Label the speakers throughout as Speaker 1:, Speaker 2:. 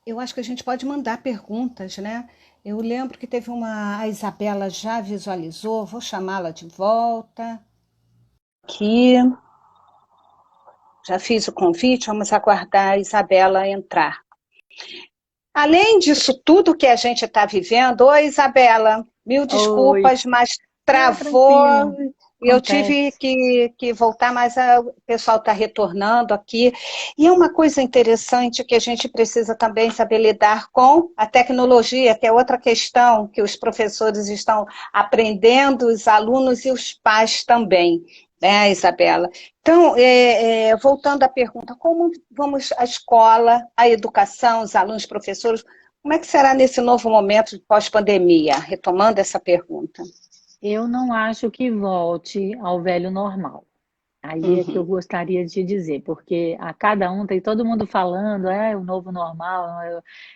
Speaker 1: eu acho que a gente pode mandar perguntas, né? Eu lembro que teve a Isabela já visualizou, vou chamá-la de volta. Aqui, já fiz o convite, vamos aguardar a Isabela entrar. Além disso tudo que a gente está vivendo, oi Isabela, mil
Speaker 2: Oi,
Speaker 1: desculpas, mas
Speaker 2: não,
Speaker 1: travou
Speaker 2: tranquilo,
Speaker 1: e eu tive
Speaker 2: acontece.
Speaker 1: que voltar, mas o pessoal está retornando aqui. E é uma coisa interessante que a gente precisa também saber lidar com a tecnologia, que é outra questão que os professores estão aprendendo, os alunos e os pais também, né, Isabela? Então, voltando à pergunta, como vamos a escola, a educação, os alunos, professores, como é que será nesse novo momento de pós-pandemia? Retomando essa pergunta.
Speaker 2: Eu não acho que volte ao velho normal. Aí é que eu
Speaker 1: Uhum.
Speaker 2: gostaria de dizer, porque a cada um tem todo mundo falando, é o novo normal,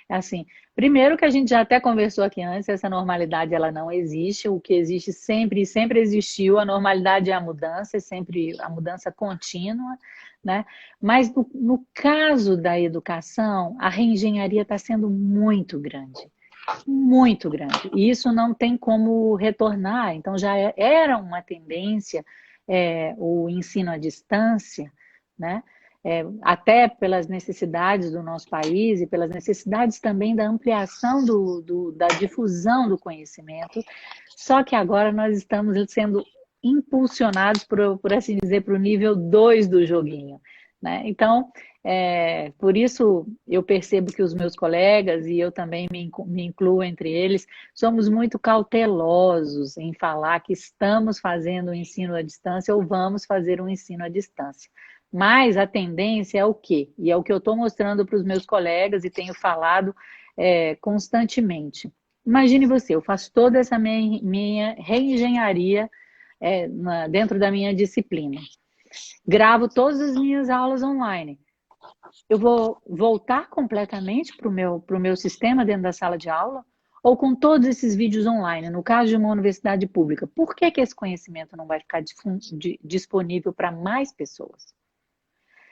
Speaker 2: é assim. Primeiro que a gente já até conversou aqui antes, essa normalidade ela não existe, o que existe sempre, sempre existiu, a normalidade é a mudança, é sempre a mudança contínua, né? Mas no caso da educação, a reengenharia está sendo muito grande. Muito grande. E isso não tem como retornar. Então, já era uma tendência o ensino à distância, né? Até pelas necessidades do nosso país e pelas necessidades também da ampliação da difusão do conhecimento. Só que agora nós estamos sendo impulsionados, por assim dizer, para o nível 2 do joguinho. Né? Então, por isso eu percebo que os meus colegas, e eu também me incluo entre eles, somos muito cautelosos em falar que estamos fazendo o ensino à distância ou vamos fazer um ensino à distância. Mas a tendência é o quê? E é o que eu estou mostrando para os meus colegas e tenho falado constantemente. Imagine você, eu faço toda essa minha reengenharia dentro da minha disciplina. Gravo todas as minhas aulas online. Eu vou voltar completamente para o meu sistema dentro da sala de aula? Ou com todos esses vídeos online, no caso de uma universidade pública, por que esse conhecimento não vai ficar disponível para mais pessoas?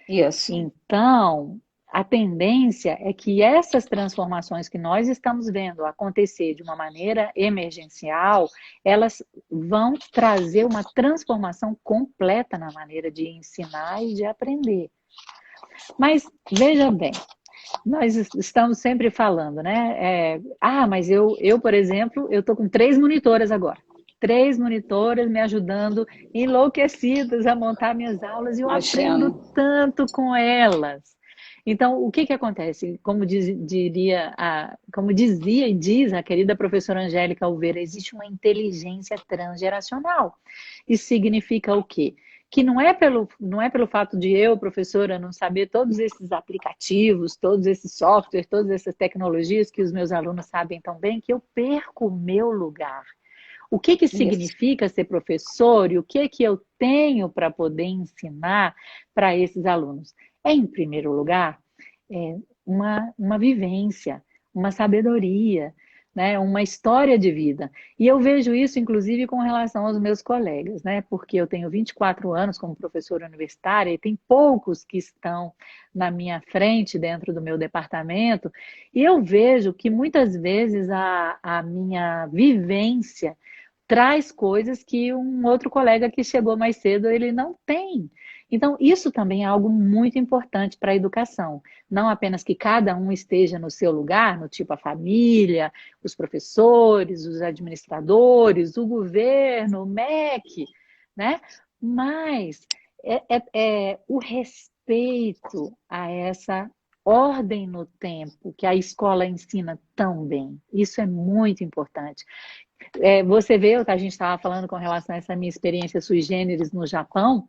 Speaker 1: Isso.
Speaker 2: Então, a tendência é que essas transformações que nós estamos vendo acontecer de uma maneira emergencial, elas vão trazer uma transformação completa na maneira de ensinar e de aprender. Mas veja bem, nós estamos sempre falando, né? Mas por exemplo, eu estou com 3 monitoras agora. 3 monitoras me ajudando, enlouquecidas a montar minhas aulas e eu aprendo
Speaker 1: Imagino.
Speaker 2: tanto com elas. Então, o que que acontece? Como dizia e diz a querida professora Angélica Alveira, existe uma inteligência transgeracional. Isso significa o quê? Que não é pelo fato de eu, professora, não saber todos esses aplicativos, todos esses softwares, todas essas tecnologias que os meus alunos sabem tão bem, que eu perco o meu lugar. O que que
Speaker 1: Isso.
Speaker 2: significa ser professor e o que que eu tenho para poder ensinar para esses alunos? Em primeiro lugar, uma vivência, uma sabedoria, né? Uma história de vida. E eu vejo isso, inclusive, com relação aos meus colegas, né? Porque eu tenho 24 anos como professora universitária e tem poucos que estão na minha frente dentro do meu departamento, e eu vejo que muitas vezes a minha vivência traz coisas que um outro colega que chegou mais cedo ele não tem. Então, isso também é algo muito importante para a educação. Não apenas que cada um esteja no seu lugar, no tipo a família, os professores, os administradores, o governo, o MEC, né? Mas o respeito a essa ordem no tempo que a escola ensina tão bem. Isso é muito importante. Você vê o que a gente estava falando com relação a essa minha experiência sui generis no Japão,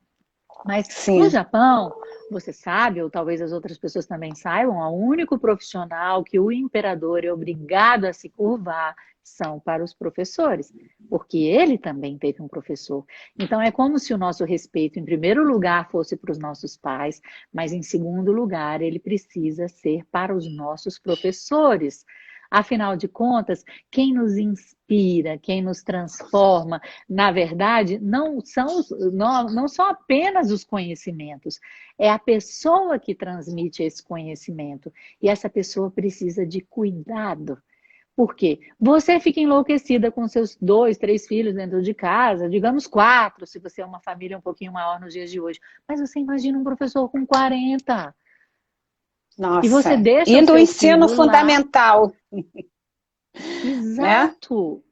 Speaker 2: mas no
Speaker 1: Sim.
Speaker 2: Japão, você sabe, ou talvez as outras pessoas também saibam, o único profissional que o imperador é obrigado a se curvar são para os professores, porque ele também teve um professor. Então é como se o nosso respeito, em primeiro lugar, fosse para os nossos pais, mas em segundo lugar, ele precisa ser para os nossos professores. Afinal de contas, quem nos inspira, quem nos transforma, na verdade, não são apenas os conhecimentos, é a pessoa que transmite esse conhecimento. E essa pessoa precisa de cuidado. Por quê? Você fica enlouquecida com seus 2, 3 filhos dentro de casa, digamos 4, se você é uma família um pouquinho maior nos dias de hoje. Mas você imagina um professor com 40. E você
Speaker 1: Nossa,
Speaker 2: deixa
Speaker 1: e
Speaker 2: o
Speaker 1: do
Speaker 2: seu
Speaker 1: ensino
Speaker 2: filho lá.
Speaker 1: fundamental, né?
Speaker 2: Exato.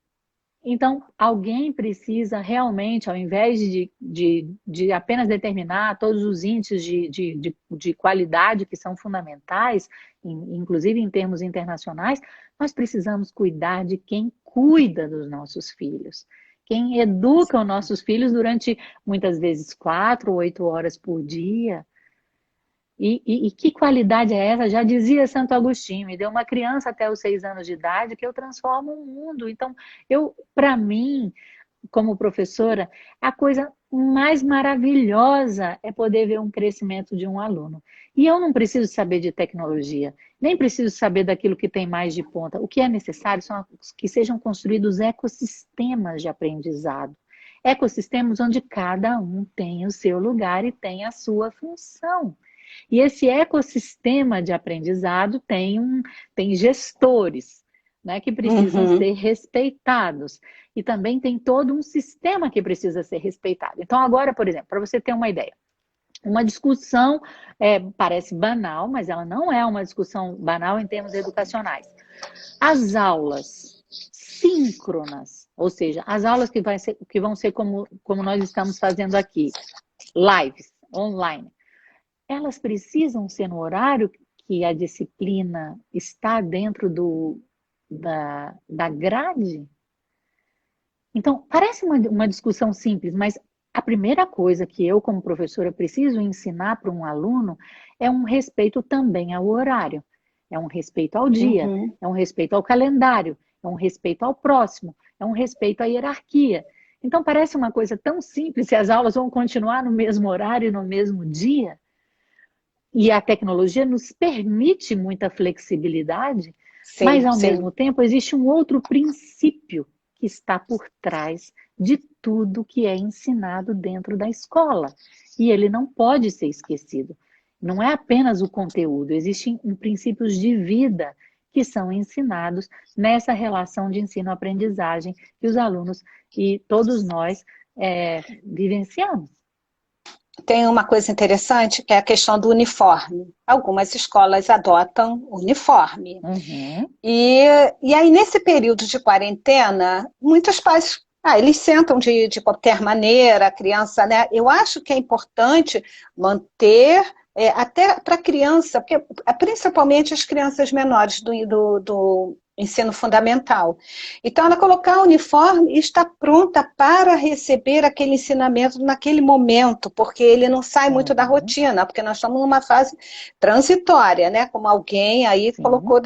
Speaker 2: Então, alguém precisa realmente, ao invés de apenas determinar todos os índices de qualidade que são fundamentais, inclusive em termos internacionais, nós precisamos cuidar de quem cuida dos nossos filhos. Quem educa os nossos filhos durante, muitas vezes, 4, 8 horas por dia. E que qualidade é essa? Já dizia Santo Agostinho, me deu uma criança até os 6 anos de idade que eu transformo o mundo. Então, para mim, como professora, a coisa mais maravilhosa é poder ver um crescimento de um aluno. E eu não preciso saber de tecnologia, nem preciso saber daquilo que tem mais de ponta. O que é necessário são que sejam construídos ecossistemas de aprendizado. Ecossistemas onde cada um tem o seu lugar e tem a sua função. E esse ecossistema de aprendizado tem gestores, né, que precisam
Speaker 1: Uhum.
Speaker 2: ser respeitados. E também tem todo um sistema que precisa ser respeitado. Então, agora, por exemplo, para você ter uma ideia, uma discussão parece banal, mas ela não é uma discussão banal em termos educacionais. As aulas síncronas, ou seja, as aulas que vão ser como nós estamos fazendo aqui, lives, online, elas precisam ser no horário que a disciplina está dentro da grade? Então, parece uma discussão simples, mas a primeira coisa que eu, como professora, preciso ensinar para um aluno é um respeito também ao horário, é um respeito ao dia,
Speaker 1: Uhum.
Speaker 2: é um respeito ao calendário, é um respeito ao próximo, é um respeito à hierarquia. Então, parece uma coisa tão simples se as aulas vão continuar no mesmo horário e no mesmo dia. E a tecnologia nos permite muita flexibilidade, mas,
Speaker 1: Sim,
Speaker 2: ao
Speaker 1: sim.
Speaker 2: mesmo tempo, existe um outro princípio que está por trás de tudo que é ensinado dentro da escola. E ele não pode ser esquecido. Não é apenas o conteúdo, existem princípios de vida que são ensinados nessa relação de ensino-aprendizagem que os alunos e todos nós vivenciamos.
Speaker 1: Tem uma coisa interessante que é a questão do uniforme. Algumas escolas adotam uniforme.
Speaker 2: Uhum.
Speaker 1: E aí, nesse período de quarentena, muitos pais, eles sentam de qualquer maneira, a criança, né? Eu acho que é importante manter, até para a criança, porque principalmente as crianças menores do ensino fundamental. Então, ela colocar o uniforme e está pronta para receber aquele ensinamento naquele momento, porque ele não sai muito da
Speaker 2: Uhum.
Speaker 1: rotina, porque nós estamos numa fase transitória, né? Como alguém aí
Speaker 2: Sim.
Speaker 1: colocou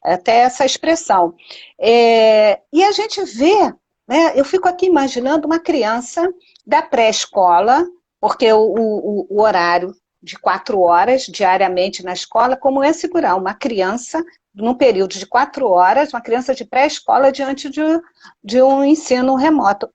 Speaker 1: até essa expressão. E a gente vê, né? Eu fico aqui imaginando uma criança da pré-escola, porque o horário de 4 horas diariamente na escola, como é segurar uma criança num período de 4 horas, uma criança de pré-escola diante de um ensino remoto.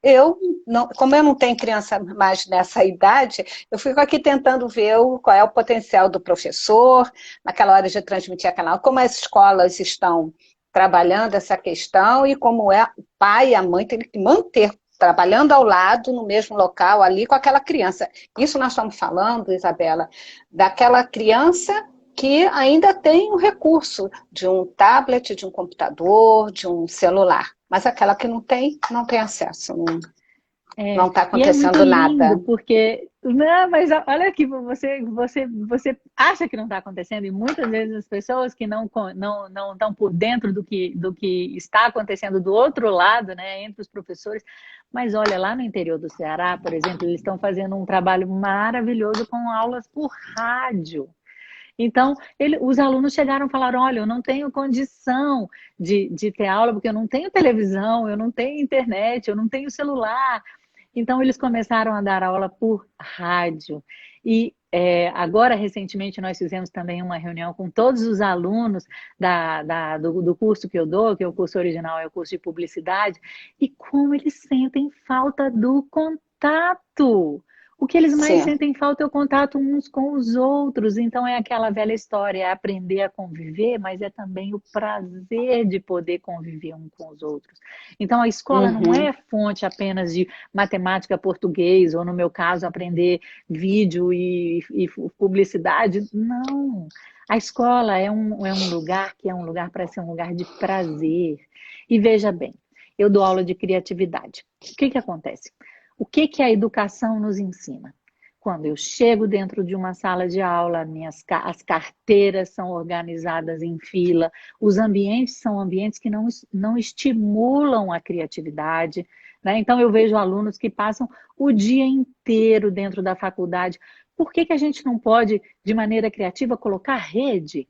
Speaker 1: Como eu não tenho criança mais nessa idade, eu fico aqui tentando ver qual é o potencial do professor, naquela hora de transmitir aquela, como as escolas estão trabalhando essa questão e como o pai e a mãe têm que manter trabalhando ao lado, no mesmo local, ali com aquela criança. Isso nós estamos falando, Isabela, daquela criança que ainda tem o recurso de um tablet, de um computador, de um celular. Mas aquela que não tem acesso, não está
Speaker 2: E é muito
Speaker 1: acontecendo
Speaker 2: lindo,
Speaker 1: nada.
Speaker 2: porque, não, mas olha aqui, você acha que não está acontecendo, e muitas vezes as pessoas que não estão por dentro do que está acontecendo do outro lado, né, entre os professores, mas olha, lá no interior do Ceará, por exemplo, eles estão fazendo um trabalho maravilhoso com aulas por rádio. Então, os alunos chegaram e falaram, olha, eu não tenho condição de ter aula, porque eu não tenho televisão, eu não tenho internet, eu não tenho celular. Então, eles começaram a dar aula por rádio. E Agora, recentemente, nós fizemos também uma reunião com todos os alunos do curso que eu dou, que é o curso original, é o curso de publicidade, e como eles sentem falta do contato. O que eles mais
Speaker 1: Sim.
Speaker 2: sentem falta é o contato uns com os outros. Então, é aquela velha história, é aprender a conviver, mas é também o prazer de poder conviver um com os outros. Então, a escola não
Speaker 1: Uhum.
Speaker 2: é fonte apenas de matemática, português, ou no meu caso, aprender vídeo e publicidade. Não. A escola é um lugar que é um lugar para ser um lugar de prazer. E veja bem, eu dou aula de criatividade. O que acontece? O que a educação nos ensina? Quando eu chego dentro de uma sala de aula, as carteiras são organizadas em fila, os ambientes são ambientes que não estimulam a criatividade, né? Então, eu vejo alunos que passam o dia inteiro dentro da faculdade. Por que a gente não pode, de maneira criativa, colocar rede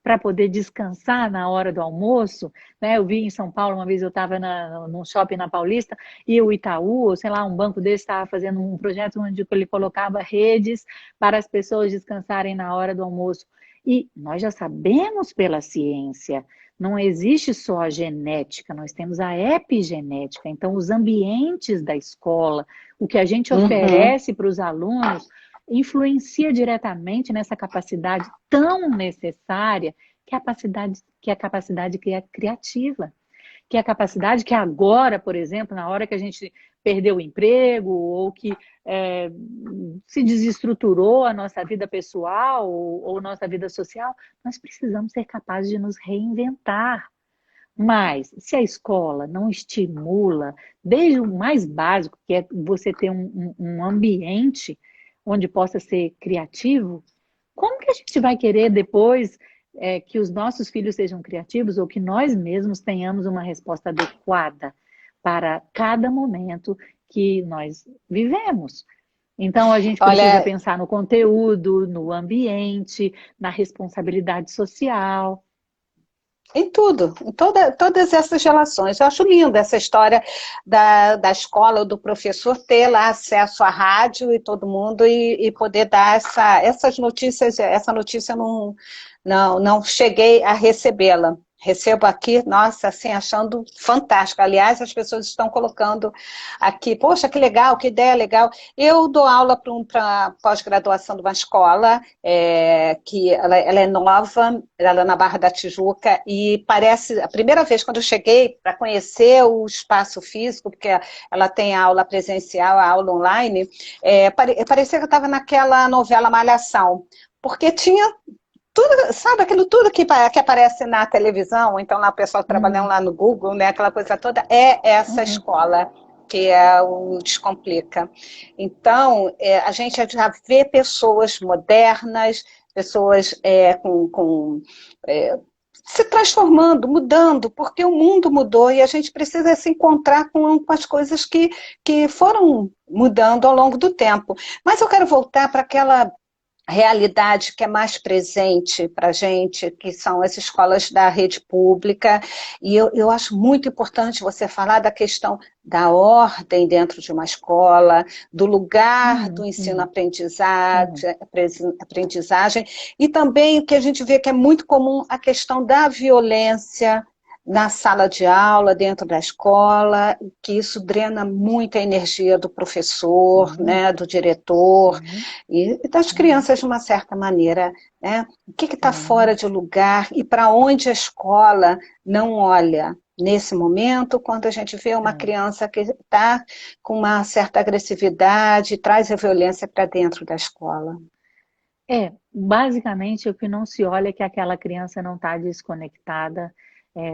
Speaker 2: para poder descansar na hora do almoço, né? Eu vi em São Paulo, uma vez eu estava num shopping na Paulista, e o Itaú, ou sei lá, um banco desse estava fazendo um projeto onde ele colocava redes para as pessoas descansarem na hora do almoço. E nós já sabemos pela ciência, não existe só a genética, nós temos a epigenética. Então, os ambientes da escola, o que a gente
Speaker 1: Uhum.
Speaker 2: oferece para os alunos, influencia diretamente nessa capacidade tão necessária que é a capacidade criativa, que é a capacidade que agora, por exemplo, na hora que a gente perdeu o emprego ou que se desestruturou a nossa vida pessoal ou nossa vida social, nós precisamos ser capazes de nos reinventar. Mas, se a escola não estimula, desde o mais básico, que é você ter um ambiente onde possa ser criativo, como que a gente vai querer depois que os nossos filhos sejam criativos ou que nós mesmos tenhamos uma resposta adequada para cada momento que nós vivemos? Então, a gente precisa
Speaker 1: Olha,
Speaker 2: pensar no conteúdo, no ambiente, na responsabilidade social.
Speaker 1: em tudo, em todas essas relações. Eu acho linda essa história da escola, do professor ter lá acesso à rádio e todo mundo e poder dar essas notícias. Essa notícia eu não cheguei a recebê-la. Recebo aqui, nossa, assim, achando fantástico. Aliás, as pessoas estão colocando aqui, poxa, que legal, que ideia legal. Eu dou aula para pós-graduação de uma escola, que ela é nova, ela é na Barra da Tijuca, e parece, a primeira vez quando eu cheguei para conhecer o espaço físico, porque ela tem a aula presencial, a aula online, parecia que eu estava naquela novela Malhação, porque tinha tudo, sabe, aquilo tudo que aparece na televisão, então lá o pessoal trabalhando
Speaker 2: Hum,
Speaker 1: lá no Google, né, aquela coisa toda, é essa
Speaker 2: uhum,
Speaker 1: escola que é o Descomplica. Então, a gente já vê pessoas modernas, pessoas se transformando, mudando, porque o mundo mudou e a gente precisa se encontrar com as coisas que foram mudando ao longo do tempo. Mas eu quero voltar para aquela realidade que é mais presente para a gente, que são as escolas da rede pública, e eu acho muito importante você falar da questão da ordem dentro de uma escola, do lugar do
Speaker 2: uhum, uhum, uhum.
Speaker 1: ensino-aprendizagem, e também o que a gente vê que é muito comum, a questão da violência na sala de aula, dentro da escola, que isso drena muita energia do professor,
Speaker 2: Sim,
Speaker 1: né, do diretor,
Speaker 2: sim,
Speaker 1: e das
Speaker 2: uhum,
Speaker 1: crianças de uma certa maneira, né? O que está fora
Speaker 2: sim,
Speaker 1: de lugar e para onde a escola não olha nesse momento, quando a gente vê uma
Speaker 2: é.
Speaker 1: criança que está com uma certa agressividade, traz a violência para dentro da escola.
Speaker 2: Basicamente o que não se olha é que aquela criança não está desconectada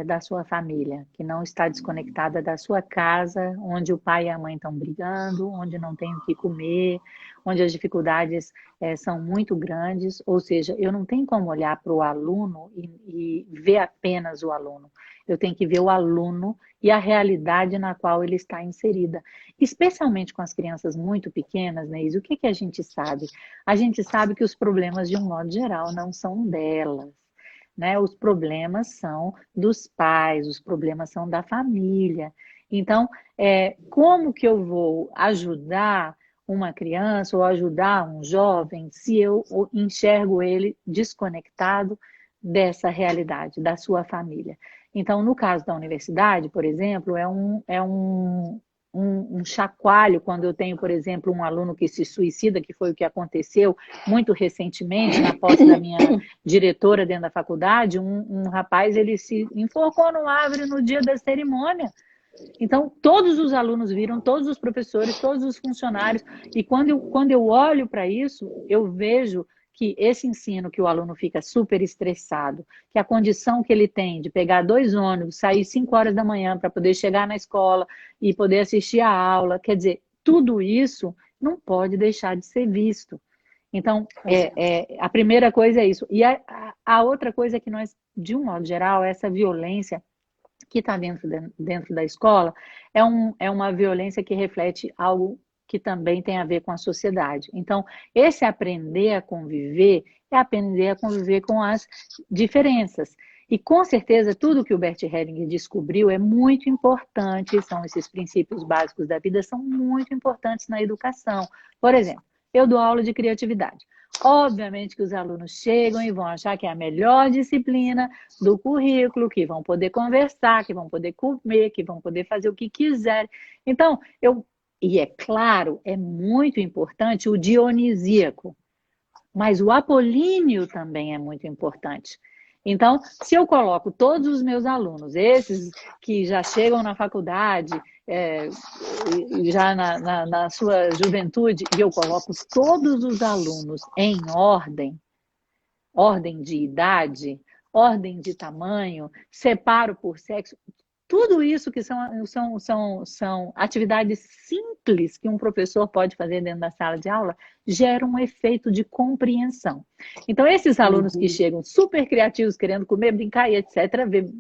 Speaker 2: da sua família, que não está desconectada da sua casa, onde o pai e a mãe estão brigando, onde não tem o que comer, onde as dificuldades são muito grandes. Ou seja, eu não tenho como olhar para o aluno e ver apenas o aluno. Eu tenho que ver o aluno e a realidade na qual ele está inserida. Especialmente com as crianças muito pequenas, Neise, o que a gente sabe? A gente sabe que os problemas, de um modo geral, não são delas, né? Os problemas são dos pais, os problemas são da família. Então, como que eu vou ajudar uma criança ou ajudar um jovem se eu enxergo ele desconectado dessa realidade, da sua família. Então, no caso da universidade, por exemplo, um chacoalho quando eu tenho, por exemplo, um aluno que se suicida, que foi o que aconteceu muito recentemente na posse da minha diretora dentro da faculdade, um rapaz, ele se enforcou no árvore no dia da cerimônia. Então, todos os alunos viram, todos os professores, todos os funcionários, e quando eu olho para isso, eu vejo que esse ensino que o aluno fica super estressado, que a condição que ele tem de pegar 2 ônibus, sair 5 horas da manhã para poder chegar na escola e poder assistir a aula, quer dizer, tudo isso não pode deixar de ser visto. Então, a primeira coisa é isso. E a outra coisa é que nós, de um modo geral, essa violência que está dentro da escola é uma violência que reflete algo que também tem a ver com a sociedade. Então, esse aprender a conviver é aprender a conviver com as diferenças. E, com certeza, tudo que o Bert Hellinger descobriu é muito importante, são esses princípios básicos da vida, são muito importantes na educação. Por exemplo, eu dou aula de criatividade. Obviamente que os alunos chegam e vão achar que é a melhor disciplina do currículo, que vão poder conversar, que vão poder comer, que vão poder fazer o que quiserem. Então, e é claro, é muito importante o dionisíaco, mas o apolíneo também é muito importante. Então, se eu coloco todos os meus alunos, esses que já chegam na faculdade, já na sua juventude, e eu coloco todos os alunos em ordem de idade, ordem de tamanho, separo por sexo, tudo isso que são atividades simples que um professor pode fazer dentro da sala de aula, gera um efeito de compreensão. Então, esses alunos que chegam super criativos, querendo comer, brincar e etc.,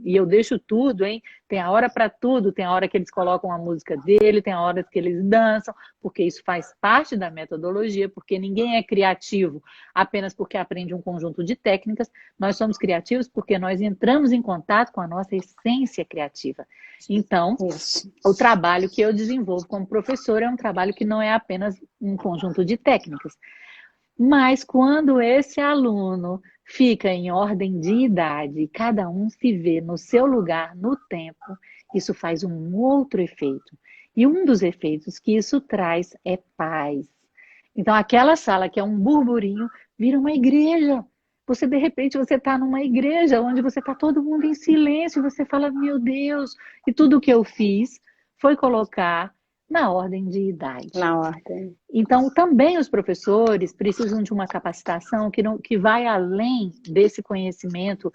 Speaker 2: e eu deixo tudo, hein? Tem a hora para tudo, tem a hora que eles colocam a música dele, tem a hora que eles dançam, porque isso faz parte da metodologia, porque ninguém é criativo apenas porque aprende um conjunto de técnicas, nós somos criativos porque nós entramos em contato com a nossa essência criativa. Então, o trabalho que eu desenvolvo como professora é um trabalho que não é apenas um conjunto de técnicas. Mas quando esse aluno fica em ordem de idade, cada um se vê no seu lugar, no tempo, isso faz um outro efeito. E um dos efeitos que isso traz é paz. Então, aquela sala que é um burburinho, vira uma igreja. Você, de repente, você está numa igreja onde você está todo mundo em silêncio, e você fala, meu Deus, e tudo que eu fiz foi colocar na ordem de idade.
Speaker 1: Na ordem.
Speaker 2: Então, também os professores precisam de uma capacitação que vai além desse conhecimento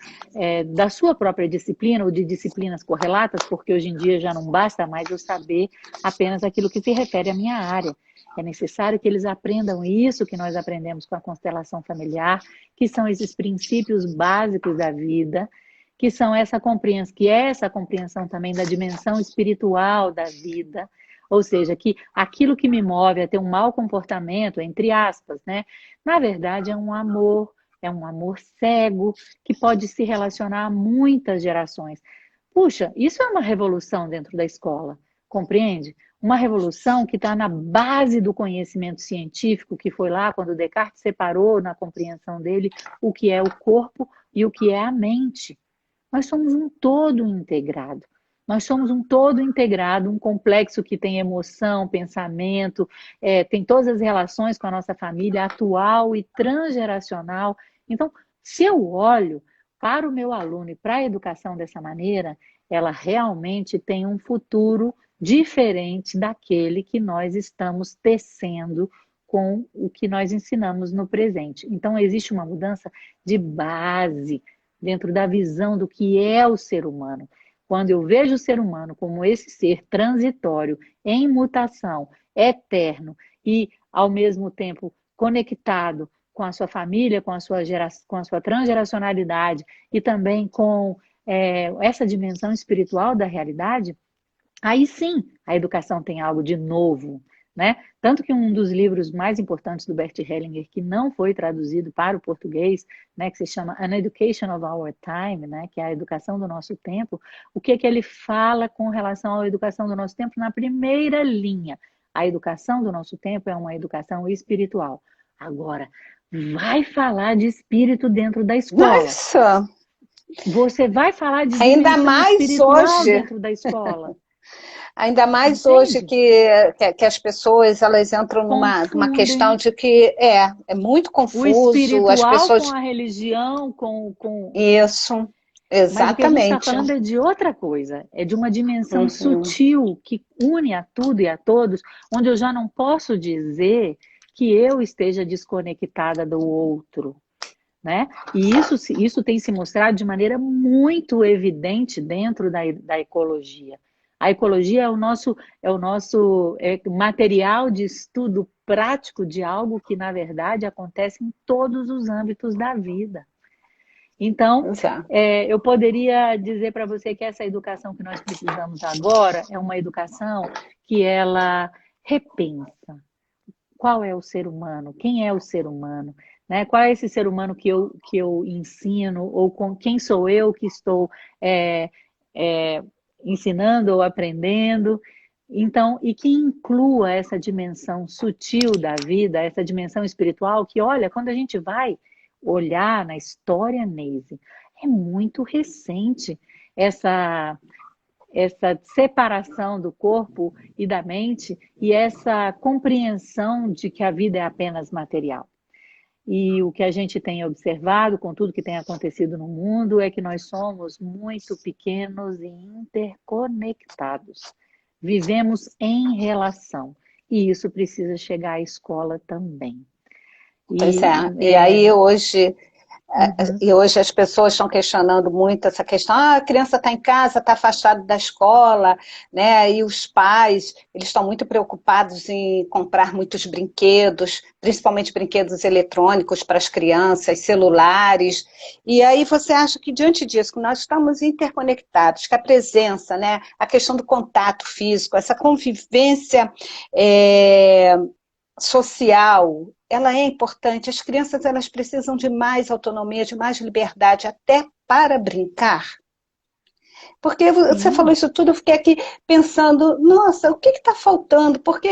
Speaker 2: da sua própria disciplina ou de disciplinas correlatas, porque hoje em dia já não basta mais eu saber apenas aquilo que se refere à minha área. É necessário que eles aprendam isso que nós aprendemos com a constelação familiar, que são esses princípios básicos da vida, que são essa compreensão também da dimensão espiritual da vida, ou seja, que aquilo que me move a ter um mau comportamento, entre aspas, né? Na verdade é um amor cego, que pode se relacionar a muitas gerações. Puxa, isso é uma revolução dentro da escola, compreende? Uma revolução que está na base do conhecimento científico, que foi lá quando Descartes separou na compreensão dele o que é o corpo e o que é a mente. Nós somos um todo integrado. Nós somos um todo integrado, um complexo que tem emoção, pensamento, tem todas as relações com a nossa família atual e transgeracional. Então, se eu olho para o meu aluno e para a educação dessa maneira, ela realmente tem um futuro diferente daquele que nós estamos tecendo com o que nós ensinamos no presente. Então, existe uma mudança de base dentro da visão do que é o ser humano. Quando eu vejo o ser humano como esse ser transitório, em mutação, eterno e, ao mesmo tempo, conectado com a sua família, com a sua transgeracionalidade e também com essa dimensão espiritual da realidade, aí sim a educação tem algo de novo, né? Tanto que um dos livros mais importantes do Bert Hellinger, que não foi traduzido para o português, né, que se chama An Education of Our Time, né, que é a educação do nosso tempo, o que é que ele fala com relação à educação do nosso tempo na primeira linha? A educação do nosso tempo é uma educação espiritual. Agora, vai falar de espírito dentro da escola.
Speaker 1: Nossa!
Speaker 2: Você vai falar de
Speaker 1: Ainda
Speaker 2: dimensão
Speaker 1: mais
Speaker 2: espiritual
Speaker 1: hoje.
Speaker 2: dentro da escola.
Speaker 1: Ainda mais hoje
Speaker 2: Entende?
Speaker 1: que as pessoas elas entram numa questão
Speaker 2: Confundem
Speaker 1: de que é muito
Speaker 2: o
Speaker 1: confuso, as
Speaker 2: espiritual com
Speaker 1: pessoas.
Speaker 2: a religião, com...
Speaker 1: Isso,
Speaker 2: Mas o que a gente está
Speaker 1: exatamente.
Speaker 2: falando é de outra coisa, é de uma dimensão
Speaker 1: Uhum.
Speaker 2: sutil que une a tudo e a todos, onde eu já não posso dizer que eu esteja desconectada do outro, né? E isso tem se mostrado de maneira muito evidente dentro da ecologia. A ecologia é o nosso material de estudo prático de algo que, na verdade, acontece em todos os âmbitos da vida. Então,
Speaker 1: Pois é.
Speaker 2: eu poderia dizer para você que essa educação que nós precisamos agora é uma educação que ela repensa qual é o ser humano, quem é o ser humano, né? Qual é esse ser humano que eu ensino, ou com quem sou eu que estou é, é, ensinando ou aprendendo. Então, e que inclua essa dimensão sutil da vida, essa dimensão espiritual, que, olha, quando a gente vai olhar na história, Neise, é muito recente essa separação do corpo e da mente e essa compreensão de que a vida é apenas material. E o que a gente tem observado com tudo que tem acontecido no mundo é que nós somos muito pequenos e interconectados. Vivemos em relação. E isso precisa chegar à escola também.
Speaker 1: Pois
Speaker 2: E,
Speaker 1: é. E aí hoje
Speaker 2: uhum.
Speaker 1: E hoje as pessoas estão questionando muito essa questão, a criança está em casa, está afastada da escola, né? E os pais, eles estão muito preocupados em comprar muitos brinquedos, principalmente brinquedos eletrônicos para as crianças, celulares. E aí você acha que diante disso, que nós estamos interconectados, que a presença, né? A questão do contato físico, essa convivência social, ela é importante. As crianças elas precisam de mais autonomia, de mais liberdade, até para brincar. Porque você falou
Speaker 2: Sim,
Speaker 1: isso tudo, eu fiquei aqui pensando, nossa, o que está faltando? Porque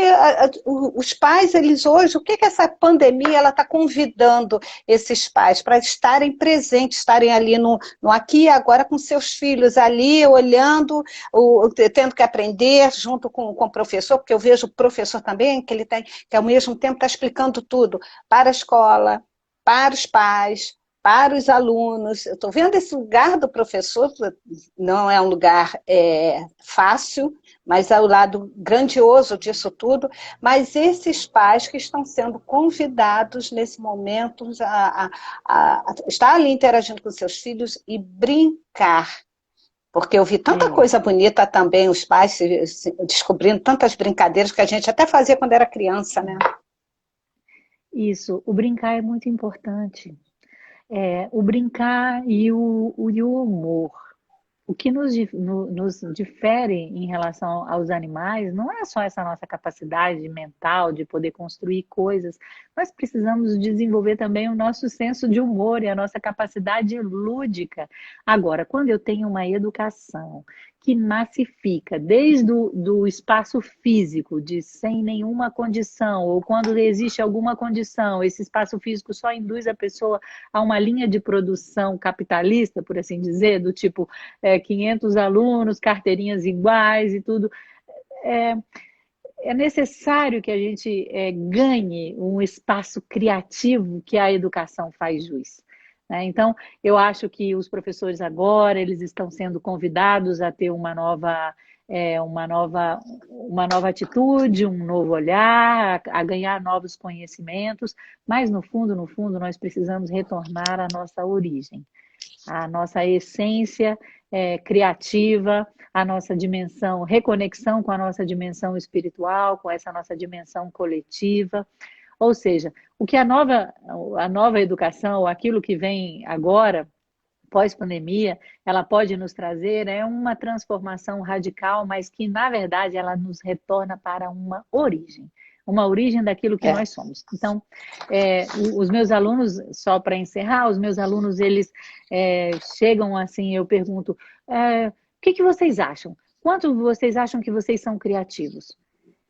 Speaker 1: os pais, eles hoje, o que essa pandemia ela está convidando esses pais para estarem presentes, estarem ali no aqui e agora com seus filhos ali, olhando, tendo que aprender junto com o professor, porque eu vejo o professor também, que ele tem, que ao mesmo tempo está explicando tudo para a escola, para os pais, para os alunos. Eu estou vendo esse lugar do professor, não é um lugar fácil, mas é o lado grandioso disso tudo, mas esses pais que estão sendo convidados nesse momento a estar ali interagindo com seus filhos e brincar. Porque eu vi tanta
Speaker 2: é.
Speaker 1: coisa bonita também, os pais descobrindo tantas brincadeiras que a gente até fazia quando era criança, né?
Speaker 2: Isso, o brincar é muito importante. O brincar e o humor. O que nos difere em relação aos animais não é só essa nossa capacidade mental de poder construir coisas, nós precisamos desenvolver também o nosso senso de humor e a nossa capacidade lúdica. Agora, quando eu tenho uma educação que massifica desde do espaço físico, de sem nenhuma condição, ou quando existe alguma condição, esse espaço físico só induz a pessoa a uma linha de produção capitalista, por assim dizer, do tipo 500 alunos, carteirinhas iguais e tudo. É necessário que a gente ganhe um espaço criativo que a educação faz jus. Né? Então, eu acho que os professores agora, eles estão sendo convidados a ter uma nova atitude, um novo olhar, a ganhar novos conhecimentos, mas no fundo, nós precisamos retornar à nossa origem, a nossa essência criativa, a nossa dimensão, reconexão com a nossa dimensão espiritual, com essa nossa dimensão coletiva. Ou seja, o que a nova educação, aquilo que vem agora, pós-pandemia, ela pode nos trazer uma transformação radical, mas que, na verdade, ela nos retorna para uma origem daquilo que
Speaker 1: É.
Speaker 2: nós somos. Então, os meus alunos, só para encerrar, os meus alunos, eles chegam assim, eu pergunto, o que vocês acham? Quanto vocês acham que vocês são criativos?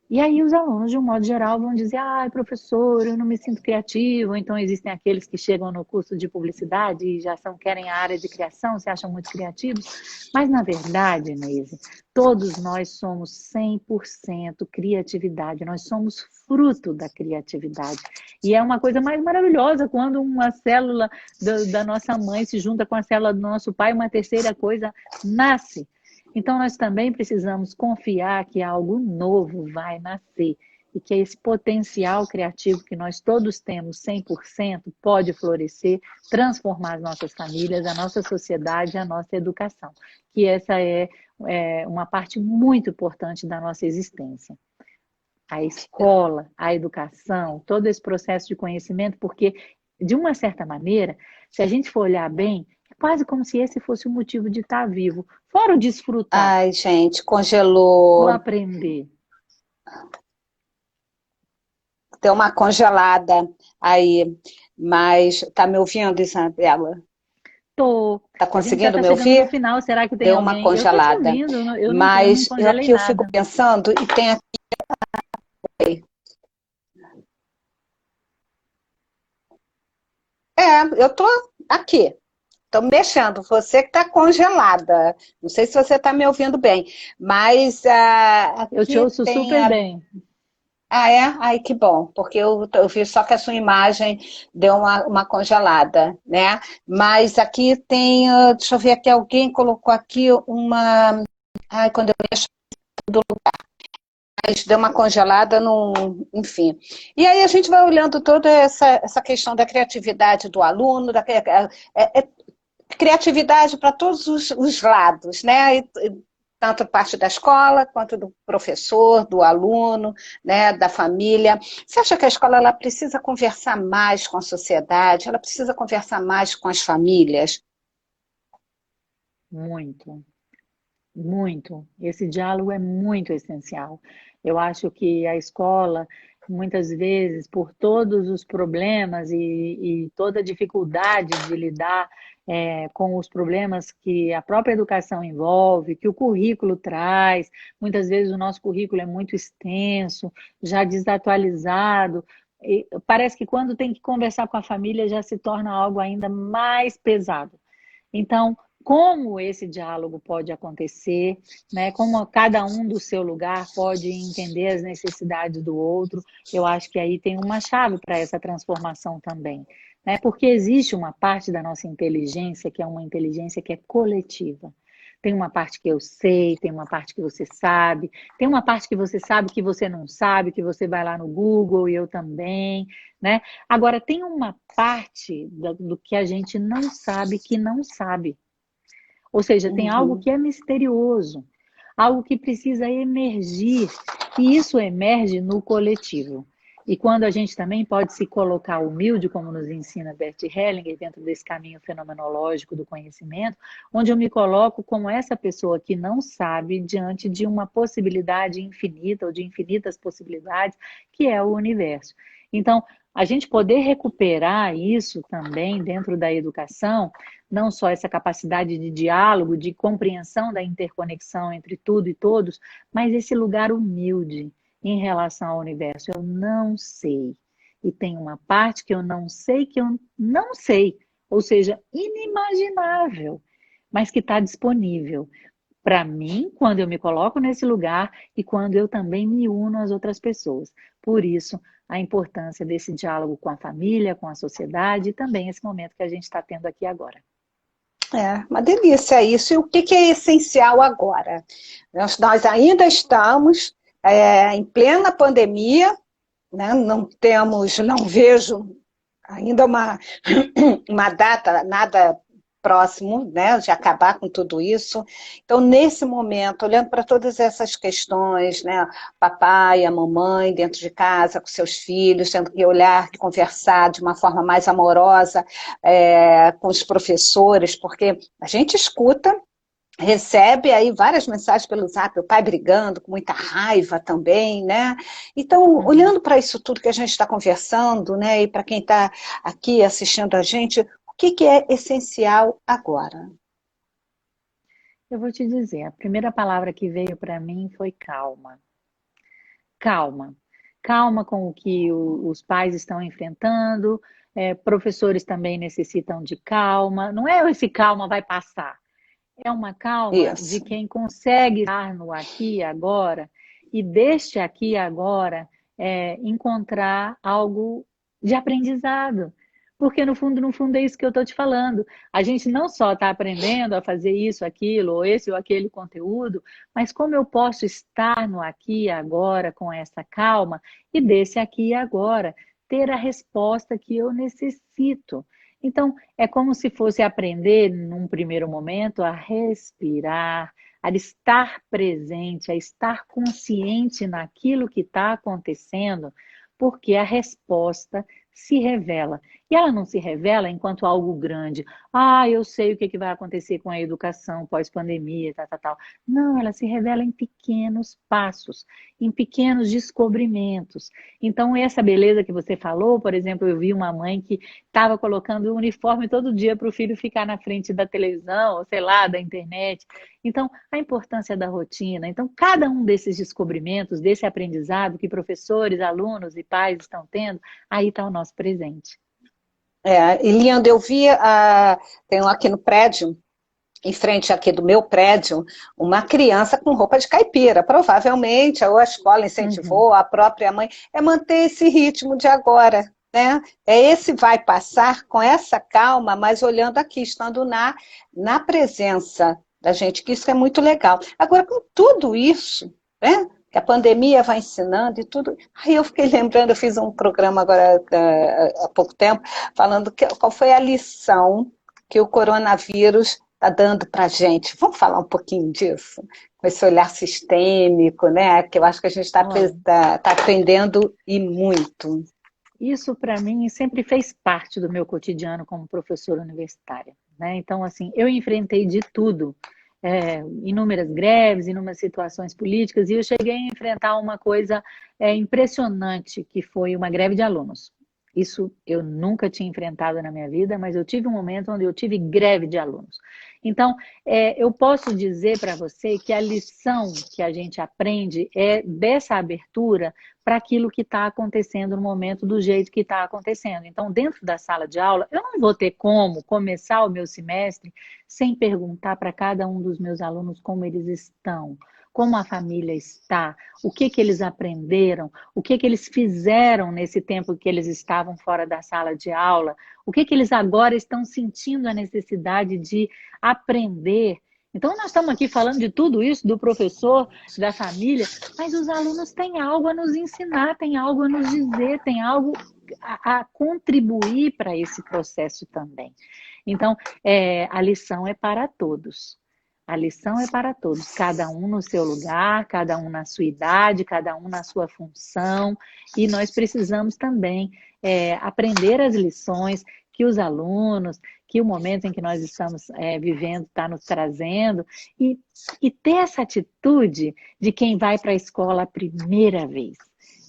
Speaker 2: E aí os alunos, de um modo geral, vão dizer, ah, professor, eu não me sinto criativo. Então existem aqueles que chegam no curso de publicidade e já querem a área de criação, se acham muito criativos. Mas, na verdade, Neise, todos nós somos 100% criatividade. Nós somos fruto da criatividade. E é uma coisa mais maravilhosa quando uma célula da nossa mãe se junta com a célula do nosso pai, uma terceira coisa nasce. Então, nós também precisamos confiar que algo novo vai nascer e que esse potencial criativo que nós todos temos 100% pode florescer, transformar as nossas famílias, a nossa sociedade, a nossa educação. Que essa é uma parte muito importante da nossa existência. A escola, a educação, todo esse processo de conhecimento, porque, de uma certa maneira, se a gente for olhar bem, é quase como se esse fosse o motivo de estar vivo. Fora o desfrutar,
Speaker 1: Ai, gente,
Speaker 2: o
Speaker 1: congelou.
Speaker 2: aprender.
Speaker 1: Deu uma congelada aí. Mas tá me ouvindo, Isabela?
Speaker 2: Tô.
Speaker 1: Tá
Speaker 2: A gente já
Speaker 1: conseguindo
Speaker 2: está
Speaker 1: me
Speaker 2: chegando no
Speaker 1: ouvir?
Speaker 2: final. Será que tem
Speaker 1: Deu uma
Speaker 2: alguém? Eu estou te
Speaker 1: congelada.
Speaker 2: ouvindo. Eu não
Speaker 1: Mas
Speaker 2: congelei
Speaker 1: aqui eu fico
Speaker 2: nada.
Speaker 1: pensando e tem aqui. Eu tô aqui. Estou mexendo, você que está congelada. Não sei se você está me ouvindo bem, mas
Speaker 2: Eu te
Speaker 1: aqui
Speaker 2: ouço
Speaker 1: tem
Speaker 2: super bem.
Speaker 1: Ah, é? Ai, que bom, porque eu vi só que a sua imagem deu uma congelada, né? Mas aqui tem, deixa eu ver aqui, alguém colocou aqui uma. Ai, quando eu mexo do lugar, deu uma congelada, enfim. E aí a gente vai olhando toda essa questão da criatividade do aluno, é criatividade para todos os lados, né? Tanto parte da escola, quanto do professor, do aluno, né, da família. Você acha que a escola ela precisa conversar mais com a sociedade? Ela precisa conversar mais com as famílias?
Speaker 2: Muito. Muito. Esse diálogo é muito essencial. Eu acho que a escola, muitas vezes, por todos os problemas e toda a dificuldade de lidar com os problemas que a própria educação envolve, que o currículo traz, muitas vezes o nosso currículo é muito extenso, já desatualizado. E parece que quando tem que conversar com a família já se torna algo ainda mais pesado. Então, como esse diálogo pode acontecer, né? Como cada um do seu lugar pode entender as necessidades do outro, eu acho que aí tem uma chave para essa transformação também, né? Porque existe uma parte da nossa inteligência que é uma inteligência que é coletiva. Tem uma parte que eu sei, tem uma parte que você sabe, tem uma parte que você sabe que você não sabe, que você vai lá no Google e eu também, né? Agora, tem uma parte do que a gente não sabe que não sabe. Ou seja, tem algo
Speaker 1: Uhum.
Speaker 2: que é misterioso, algo que precisa emergir, e isso emerge no coletivo. E quando a gente também pode se colocar humilde, como nos ensina Bert Hellinger, dentro desse caminho fenomenológico do conhecimento, onde eu me coloco como essa pessoa que não sabe diante de uma possibilidade infinita ou de infinitas possibilidades, que é o universo. Então, a gente poder recuperar isso também dentro da educação, não só essa capacidade de diálogo, de compreensão da interconexão entre tudo e todos, mas esse lugar humilde em relação ao universo. Eu não sei. E tem uma parte que eu não sei, que eu não sei. Ou seja, inimaginável, mas que está disponível para mim quando eu me coloco nesse lugar e quando eu também me uno às outras pessoas. Por isso, a importância desse diálogo com a família, com a sociedade e também esse momento que a gente está tendo aqui agora.
Speaker 1: É, uma delícia isso. E o que é essencial agora? Nós ainda estamos em plena pandemia, né? Não vejo ainda uma data nada próximo, né, de acabar com tudo isso. Então, nesse momento, olhando para todas essas questões, né, papai, a mamãe dentro de casa com seus filhos, tendo que olhar, que conversar de uma forma mais amorosa com os professores, porque a gente escuta, recebe aí várias mensagens pelo Zap, o pai brigando, com muita raiva também, né? Então,
Speaker 2: Uhum.
Speaker 1: olhando para isso tudo que a gente está conversando, né, e para quem está aqui assistindo a gente, o que é essencial agora?
Speaker 2: Eu vou te dizer, a primeira palavra que veio para mim foi calma. calma. Calma com o que os pais estão enfrentando, professores também necessitam de calma. Não é esse calma vai passar. É uma calma de
Speaker 1: Isso.
Speaker 2: quem consegue estar no aqui e agora e deste aqui e agora encontrar algo de aprendizado. Porque no fundo é isso que eu estou te falando. A gente não só está aprendendo a fazer isso, aquilo, ou esse ou aquele conteúdo, mas como eu posso estar no aqui e agora com essa calma e desse aqui e agora ter a resposta que eu necessito. Então, é como se fosse aprender, num primeiro momento, a respirar, a estar presente, a estar consciente naquilo que está acontecendo, porque a resposta se revela. E ela não se revela enquanto algo grande. Ah, eu sei o que vai acontecer com a educação pós-pandemia, tal, tal, tal. Não, ela se revela em pequenos passos, em pequenos descobrimentos. Então, essa beleza que você falou, por exemplo, eu vi uma mãe que estava colocando o uniforme todo dia para o filho ficar na frente da televisão, ou sei lá, da internet. Então, a importância da rotina. Então, cada um desses descobrimentos, desse aprendizado que professores, alunos e pais estão tendo, aí está o nosso presente.
Speaker 1: E lindo, eu vi, tem aqui no prédio, em frente aqui do meu prédio, uma criança com roupa de caipira. Provavelmente, ou a escola incentivou, a própria mãe, é manter esse ritmo de agora, né? É esse vai passar com essa calma, mas olhando aqui, estando na presença da gente, que isso é muito legal. Agora, com tudo isso, né? Que a pandemia vai ensinando e tudo. Aí eu fiquei lembrando, eu fiz um programa agora há pouco tempo, falando qual foi a lição que o coronavírus está dando para a gente. Vamos falar um pouquinho disso? Com esse olhar sistêmico, né? Que eu acho que a gente está aprendendo e muito.
Speaker 2: Isso, para mim, sempre fez parte do meu cotidiano como professora universitária, né? Então, assim, eu enfrentei de tudo, inúmeras greves, inúmeras situações políticas, e eu cheguei a enfrentar uma coisa impressionante, que foi uma greve de alunos. Isso eu nunca tinha enfrentado na minha vida, mas eu tive um momento onde eu tive greve de alunos. Então, eu posso dizer para você que a lição que a gente aprende é dessa abertura para aquilo que está acontecendo no momento, do jeito que está acontecendo. Então, dentro da sala de aula, eu não vou ter como começar o meu semestre sem perguntar para cada um dos meus alunos como eles estão, como a família está, o que eles aprenderam, o que eles fizeram nesse tempo que eles estavam fora da sala de aula, o que eles agora estão sentindo a necessidade de aprender. Então, nós estamos aqui falando de tudo isso, do professor, da família, mas os alunos têm algo a nos ensinar, têm algo a nos dizer, têm algo a contribuir para esse processo também. Então, a lição é para todos. A lição é para todos, cada um no seu lugar, cada um na sua idade, cada um na sua função, e nós precisamos também aprender as lições que os alunos, que o momento em que nós estamos vivendo está nos trazendo, e ter essa atitude de quem vai para a escola a primeira vez.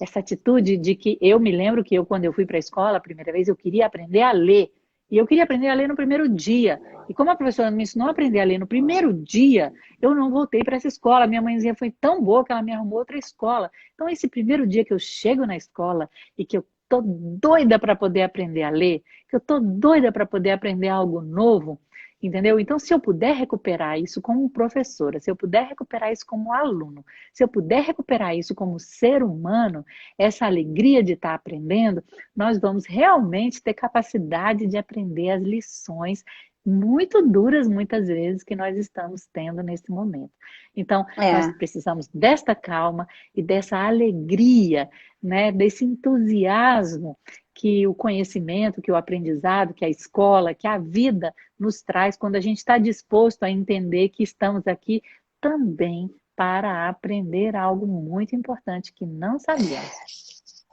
Speaker 2: Essa atitude de que eu me lembro que quando eu fui para a escola a primeira vez, eu queria aprender a ler. E eu queria aprender a ler no primeiro dia. E como a professora me ensinou a aprender a ler no primeiro dia, eu não voltei para essa escola. Minha mãezinha foi tão boa que ela me arrumou outra escola. Então, esse primeiro dia que eu chego na escola e que eu tô doida para poder aprender a ler, que eu tô doida para poder aprender algo novo, entendeu? Então, se eu puder recuperar isso como professora, se eu puder recuperar isso como aluno, se eu puder recuperar isso como ser humano, essa alegria de estar aprendendo, nós vamos realmente ter capacidade de aprender as lições muito duras, muitas vezes, que nós estamos tendo nesse momento. Então, nós precisamos desta calma e dessa alegria, né, desse entusiasmo que o conhecimento, que o aprendizado, que a escola, que a vida nos traz quando a gente está disposto a entender que estamos aqui também para aprender algo muito importante que não sabíamos.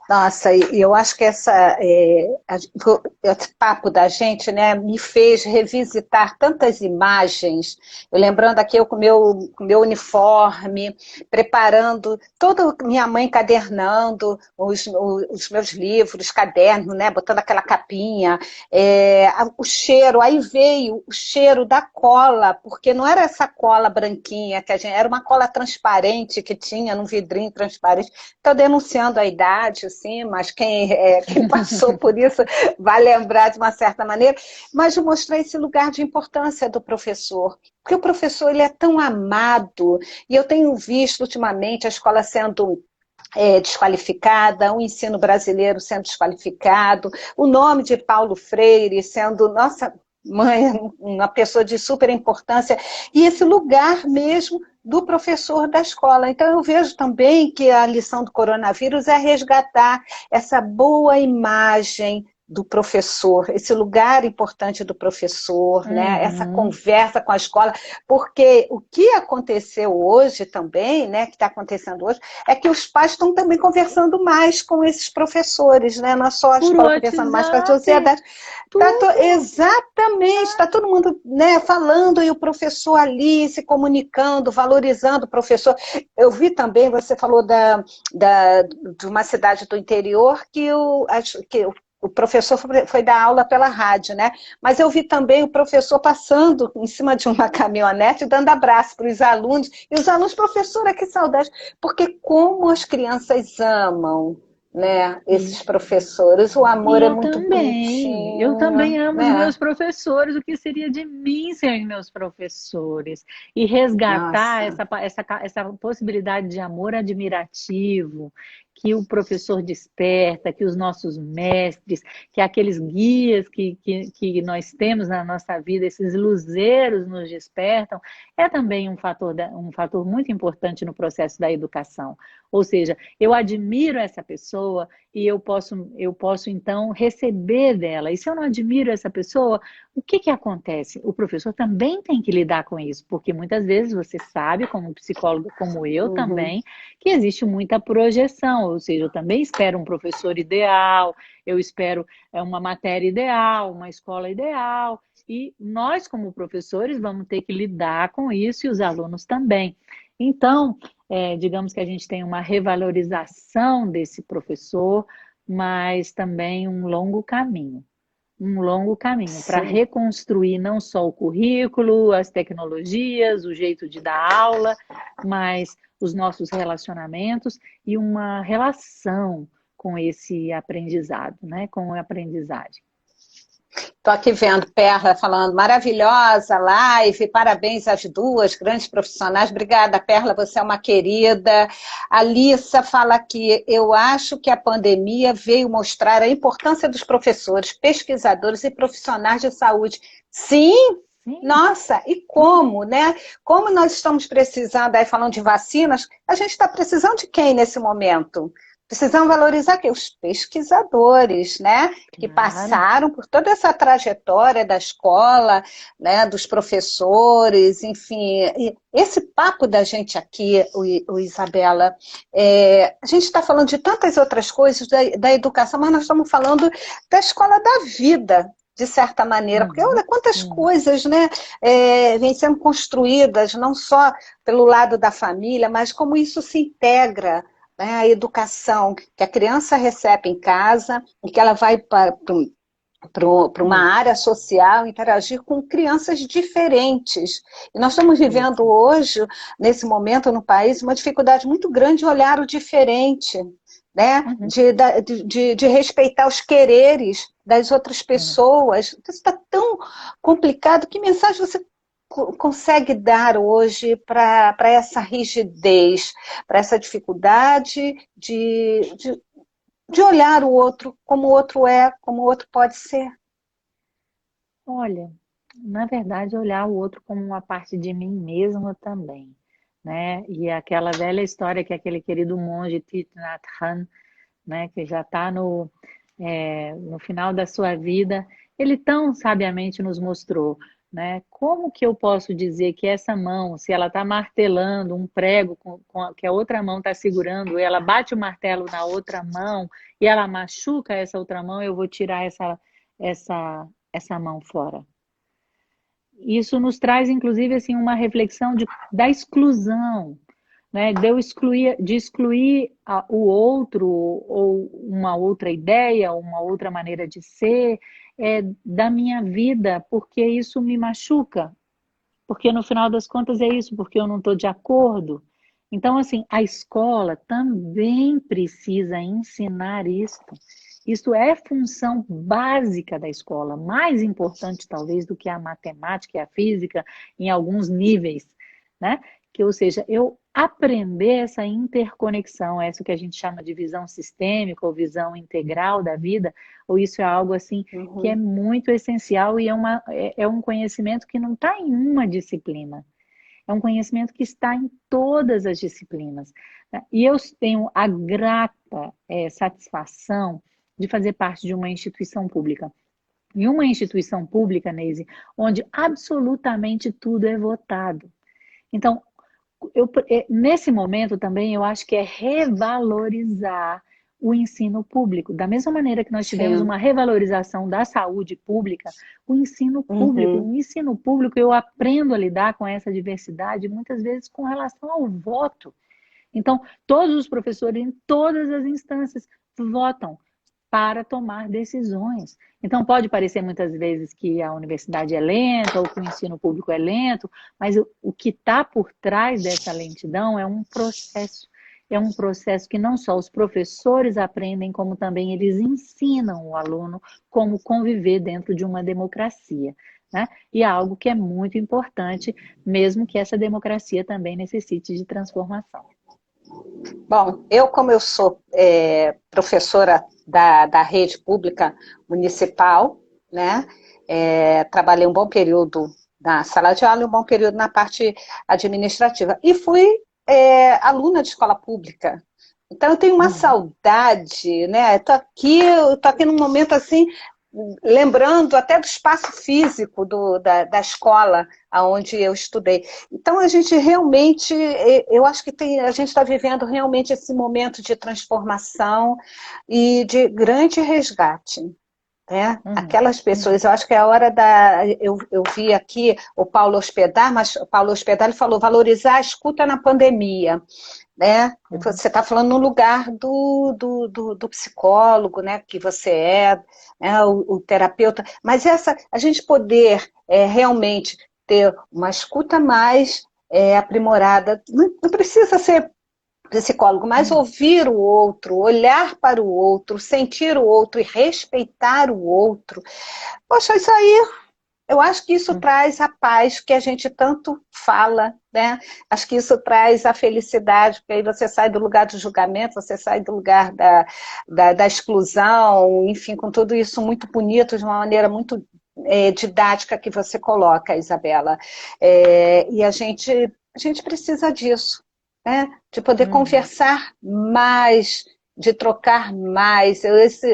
Speaker 1: Nossa, e eu acho que esse papo da gente, né, me fez revisitar tantas imagens. Eu lembrando aqui eu com meu uniforme, preparando, toda minha mãe encadernando os meus livros, cadernos, né, botando aquela capinha, o cheiro, aí veio o cheiro da cola, porque não era essa cola branquinha que a gente, era uma cola transparente que tinha num vidrinho transparente. Estou denunciando a idade, assim, mas quem passou por isso vai lembrar de uma certa maneira, mas mostrar esse lugar de importância do professor, porque o professor ele é tão amado, e eu tenho visto ultimamente a escola sendo desqualificada, o ensino brasileiro sendo desqualificado, o nome de Paulo Freire sendo, nossa, mãe, uma pessoa de super importância, e esse lugar mesmo do professor da escola. Então, eu vejo também que a lição do coronavírus é resgatar essa boa imagem do professor, esse lugar importante do professor, né? Essa
Speaker 2: Uhum.
Speaker 1: conversa com a escola, porque o que aconteceu hoje também, né, que está acontecendo hoje, é que os pais estão também conversando mais com esses professores, né? Não é só a
Speaker 2: Por
Speaker 1: escola conversando mais com a
Speaker 2: WhatsApp,
Speaker 1: sociedade.
Speaker 2: tudo.
Speaker 1: Exatamente, está todo mundo, né, falando e o professor ali se comunicando, valorizando o professor. Eu vi também, você falou de uma cidade do interior que o professor foi dar aula pela rádio, né? Mas eu vi também o professor passando em cima de uma caminhonete, dando abraço para os alunos, e os alunos, professora, que saudade, porque como as crianças amam, né, esses professores, o amor
Speaker 2: E
Speaker 1: é muito
Speaker 2: eu também
Speaker 1: bonitinho,
Speaker 2: amo os
Speaker 1: né?
Speaker 2: meus professores. O que seria de mim sem os meus professores? E resgatar
Speaker 1: Nossa.
Speaker 2: essa possibilidade de amor admirativo que o professor desperta, que os nossos mestres, que aqueles guias que nós temos na nossa vida, esses luzeiros nos despertam, é também um fator muito importante no processo da educação. Ou seja, eu admiro essa pessoa e eu posso então receber dela. E se eu não admiro essa pessoa, o que que acontece? O professor também tem que lidar com isso, porque muitas vezes você sabe, como psicólogo, como eu
Speaker 1: Uhum.
Speaker 2: também, que existe muita projeção, ou seja, eu também espero um professor ideal, eu espero uma matéria ideal, uma escola ideal, e nós, como professores, vamos ter que lidar com isso e os alunos também. Então, digamos que a gente tem uma revalorização desse professor, mas também um longo caminho para
Speaker 1: Sim.
Speaker 2: reconstruir não só o currículo, as tecnologias, o jeito de dar aula, mas os nossos relacionamentos e uma relação com esse aprendizado, né? Com a aprendizagem.
Speaker 1: Estou aqui vendo Perla falando, maravilhosa live, parabéns às duas grandes profissionais. Obrigada, Perla, você é uma querida. A Lissa fala aqui, eu acho que a pandemia veio mostrar a importância dos professores, pesquisadores e profissionais de saúde. Sim,
Speaker 2: Sim,
Speaker 1: nossa, e como, né? Como nós estamos precisando, aí falando de vacinas, a gente está precisando de quem nesse momento? Precisamos valorizar quem? Os pesquisadores, né? Que
Speaker 2: claro.
Speaker 1: passaram por toda essa trajetória da escola, né, dos professores, enfim. E esse papo da gente aqui, o Isabela, a gente está falando de tantas outras coisas da educação, mas nós estamos falando da escola da vida, de certa maneira, porque
Speaker 2: Uhum,
Speaker 1: olha quantas
Speaker 2: uhum.
Speaker 1: coisas, né, vêm sendo construídas, não só pelo lado da família, mas como isso se integra, né, a educação que a criança recebe em casa e que ela vai para uma
Speaker 2: Isso,
Speaker 1: área social, interagir com crianças diferentes. E nós estamos vivendo
Speaker 2: isso.
Speaker 1: hoje, nesse momento no país, uma dificuldade muito grande de olhar o diferente, né?
Speaker 2: Uhum,
Speaker 1: de respeitar os quereres das outras
Speaker 2: é.
Speaker 1: pessoas. Isso está tão complicado. Que mensagem você consegue dar hoje para essa rigidez, para essa dificuldade de olhar o outro como o outro é, como o outro pode ser?
Speaker 2: Olha, na verdade, olhar o outro como uma parte de mim mesma também, né? E aquela velha história que aquele querido monge Thich Nhat Hanh, né, que já está no final da sua vida, ele tão sabiamente nos mostrou. né? Como que eu posso dizer que essa mão, se ela está martelando um prego que a outra mão está segurando, ela bate o martelo na outra mão e ela machuca essa outra mão, eu vou tirar essa mão fora. Isso nos traz, inclusive, assim, uma reflexão da exclusão, né? De excluir o outro, ou uma outra ideia, uma outra maneira de ser, da minha vida, porque isso me machuca. Porque no final das contas é isso, porque eu não estou de acordo. Então, assim, a escola também precisa ensinar isso. Isso é função básica da escola, mais importante talvez do que a matemática e a física em alguns níveis, né? Ou seja, eu aprender essa interconexão, essa que a gente chama de visão sistêmica ou visão integral da vida, ou isso é algo assim que é muito essencial e é um conhecimento que não está em uma disciplina. É um conhecimento que está em todas as disciplinas. Né? E eu tenho a grata satisfação de fazer parte de uma instituição pública. E uma instituição pública, Neise, onde absolutamente tudo é votado. Então, nesse momento também eu acho que é revalorizar o ensino público. Da mesma maneira que nós tivemos uma revalorização da saúde pública, o ensino público. No ensino público eu aprendo a lidar com essa diversidade, muitas vezes com relação ao voto. Então, todos os professores em todas as instâncias votam para tomar decisões. Então, pode parecer muitas vezes que a universidade é lenta ou que o ensino público é lento, mas o que está por trás dessa lentidão é um processo. É um processo que não só os professores aprendem, como também eles ensinam o aluno como conviver dentro de uma democracia. Né? E é algo que é muito importante, mesmo que essa democracia também necessite de transformação.
Speaker 1: Bom, como eu sou professora da rede pública municipal, né? Trabalhei um bom período na sala de aula e um bom período na parte administrativa. E fui aluna de escola pública. Então eu tenho uma saudade, né? Eu tô aqui num momento assim, lembrando até do espaço físico da escola onde eu estudei. Então, a gente realmente, eu acho que a gente está vivendo realmente esse momento de transformação e de grande resgate. Né? Aquelas pessoas, eu acho que é a hora eu vi aqui o Paulo Hospedar, mas o Paulo Hospedar ele falou valorizar a escuta na pandemia. Né? Você está falando no lugar do psicólogo, né? Que você né? o terapeuta, mas a gente poder realmente ter uma escuta mais aprimorada, não precisa ser psicólogo, mas ouvir o outro, olhar para o outro, sentir o outro e respeitar o outro. Poxa, isso aí, eu acho que isso traz a paz que a gente tanto fala, né? Acho que isso traz a felicidade, porque aí você sai do lugar do julgamento, você sai do lugar da exclusão, enfim, com tudo isso muito bonito, de uma maneira muito didática que você coloca, Isabela. E a gente precisa disso, né? De poder conversar mais, de trocar mais.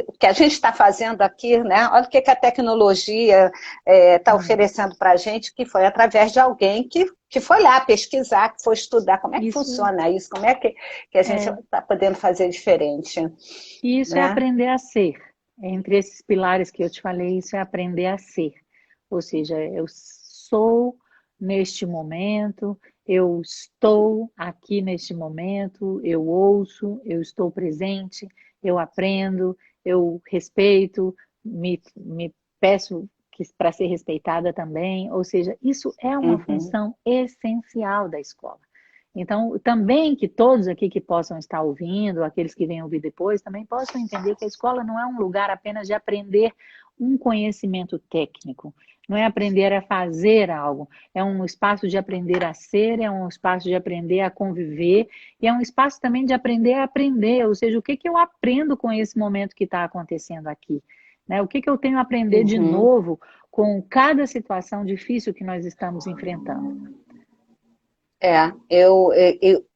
Speaker 1: O que a gente está fazendo aqui, né? Olha o que a tecnologia está oferecendo para a gente, que foi através de alguém que foi lá pesquisar, que foi estudar como é que funciona isso, como é que a gente está podendo fazer diferente.
Speaker 2: Isso, né? É aprender a ser. Entre esses pilares que eu te falei, isso é aprender a ser. Ou seja, eu sou neste momento, eu estou aqui neste momento, eu ouço, eu estou presente, eu aprendo, eu respeito, me peço para ser respeitada também. Ou seja, isso é uma função essencial da escola. Então, também que todos aqui que possam estar ouvindo, aqueles que venham ouvir depois, também possam entender que a escola não é um lugar apenas de aprender um conhecimento técnico, não é aprender a fazer algo, é um espaço de aprender a ser, é um espaço de aprender a conviver, e é um espaço também de aprender a aprender, ou seja, o que eu aprendo com esse momento que está acontecendo aqui, né? O que eu tenho a aprender de novo com cada situação difícil que nós estamos enfrentando.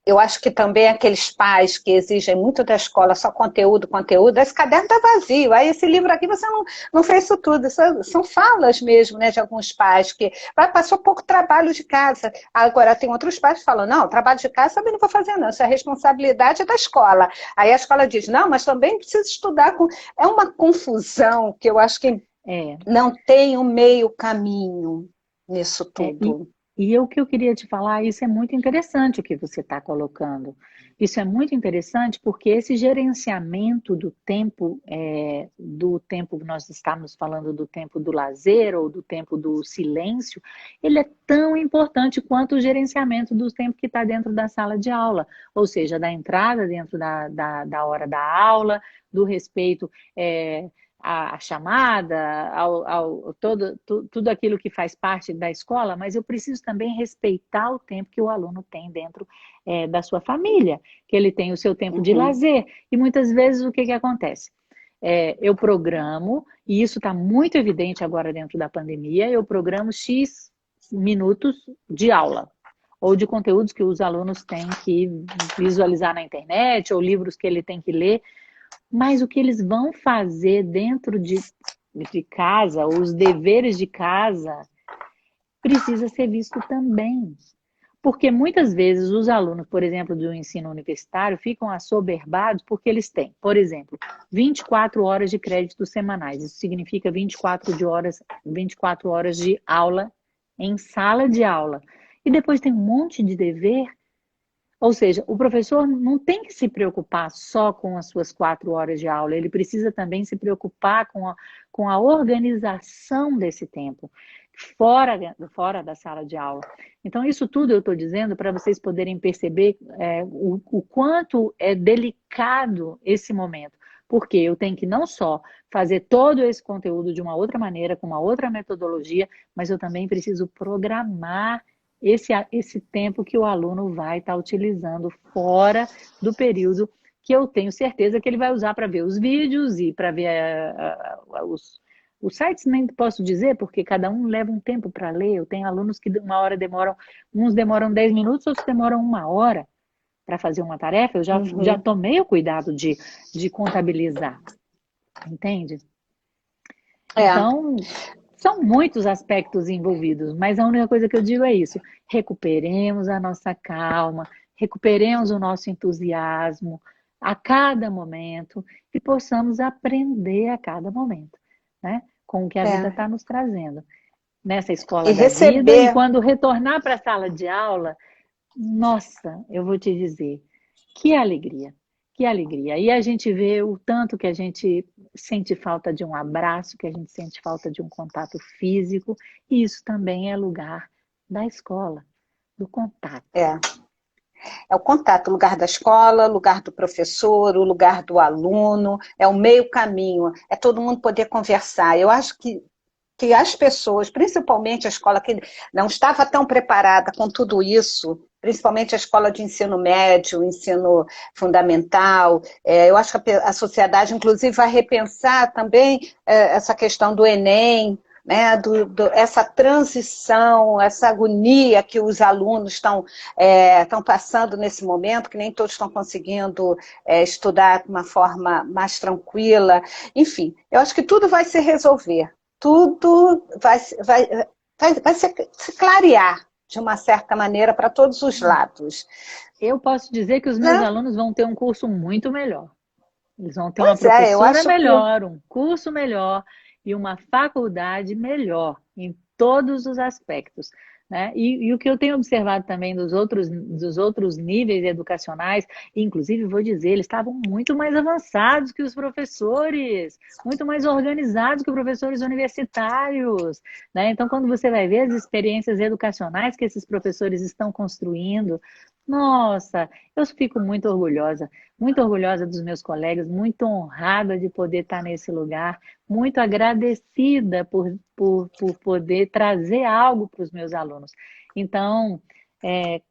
Speaker 1: eu acho que também aqueles pais que exigem muito da escola só conteúdo, conteúdo, esse caderno está vazio, aí esse livro aqui você não fez isso tudo. São falas mesmo, né, de alguns pais que passou pouco trabalho de casa. Agora tem outros pais que falam, não, trabalho de casa também não vou fazer não, isso é responsabilidade da escola. Aí a escola diz, não, mas também precisa estudar. É uma confusão que eu acho que
Speaker 2: É,
Speaker 1: não tem um meio caminho nisso
Speaker 2: É,
Speaker 1: tudo.
Speaker 2: o que eu queria te falar, isso é muito interessante o que você está colocando. Isso é muito interessante porque esse gerenciamento do tempo que nós estamos falando do tempo do lazer ou do tempo do silêncio, ele é tão importante quanto o gerenciamento do tempo que está dentro da sala de aula, ou seja, da entrada dentro da hora da aula, do respeito. A chamada, tudo aquilo que faz parte da escola, mas eu preciso também respeitar o tempo que o aluno tem dentro da sua família, que ele tem o seu tempo de
Speaker 1: Uhum.
Speaker 2: lazer. E muitas vezes o que acontece? Eu programo, e isso está muito evidente agora dentro da pandemia, eu programo X minutos de aula, ou de conteúdos que os alunos têm que visualizar na internet, ou livros que ele tem que ler, mas o que eles vão fazer dentro de casa, os deveres de casa, precisa ser visto também. Porque muitas vezes os alunos, por exemplo, do ensino universitário, ficam assoberbados porque eles têm, por exemplo, 24 horas de créditos semanais. Isso significa 24 horas de aula em sala de aula. E depois tem um monte de dever. Ou seja, o professor não tem que se preocupar só com as suas 4 horas de aula, ele precisa também se preocupar com a organização desse tempo, fora da sala de aula. Então, isso tudo eu estou dizendo para vocês poderem perceber o quanto é delicado esse momento. Porque eu tenho que não só fazer todo esse conteúdo de uma outra maneira, com uma outra metodologia, mas eu também preciso programar esse tempo que o aluno vai estar utilizando fora do período que eu tenho certeza que ele vai usar para ver os vídeos e para ver os sites, nem posso dizer, porque cada um leva um tempo para ler. Eu tenho alunos que uns demoram 10 minutos, outros demoram 1 hora para fazer uma tarefa. Eu já
Speaker 1: Uhum.
Speaker 2: tomei o cuidado de contabilizar, entende?
Speaker 1: É,
Speaker 2: Então, são muitos aspectos envolvidos, mas a única coisa que eu digo é isso: recuperemos a nossa calma, recuperemos o nosso entusiasmo a cada momento e possamos aprender a cada momento, né? Com o que a vida
Speaker 1: é.
Speaker 2: está nos trazendo nessa
Speaker 1: E
Speaker 2: escola da vida. E
Speaker 1: receber.
Speaker 2: quando retornar para a sala de aula, nossa, eu vou te dizer, que alegria, que alegria. E a gente vê o tanto que a gente sente falta de um abraço, que a gente sente falta de um contato físico, e isso também é lugar da escola, do contato.
Speaker 1: É. É o contato, o lugar da escola, o lugar do professor, o lugar do aluno, é o meio caminho, é todo mundo poder conversar. Eu acho que as pessoas, principalmente a escola que não estava tão preparada com tudo isso, principalmente a escola de ensino médio, ensino fundamental, eu acho que a sociedade, inclusive, vai repensar também essa questão do Enem, né, essa transição, essa agonia que os alunos estão passando nesse momento, que nem todos estão conseguindo estudar de uma forma mais tranquila. Enfim, eu acho que tudo vai se resolver, tudo vai se clarear de uma certa maneira para todos os lados.
Speaker 2: Eu posso dizer que os meus
Speaker 1: Né?
Speaker 2: alunos vão ter um curso muito melhor. Eles vão ter uma
Speaker 1: Pois é, eu
Speaker 2: professora
Speaker 1: acho que
Speaker 2: melhor, um curso melhor e uma faculdade melhor em todos os aspectos, né? E o que eu tenho observado também dos outros níveis educacionais, inclusive vou dizer, eles estavam muito mais avançados que os professores, muito mais organizados que os professores universitários, né? Então, quando você vai ver as experiências educacionais que esses professores estão construindo, nossa, eu fico muito orgulhosa dos meus colegas, muito honrada de poder estar nesse lugar, muito agradecida por poder trazer algo para os meus alunos. Então,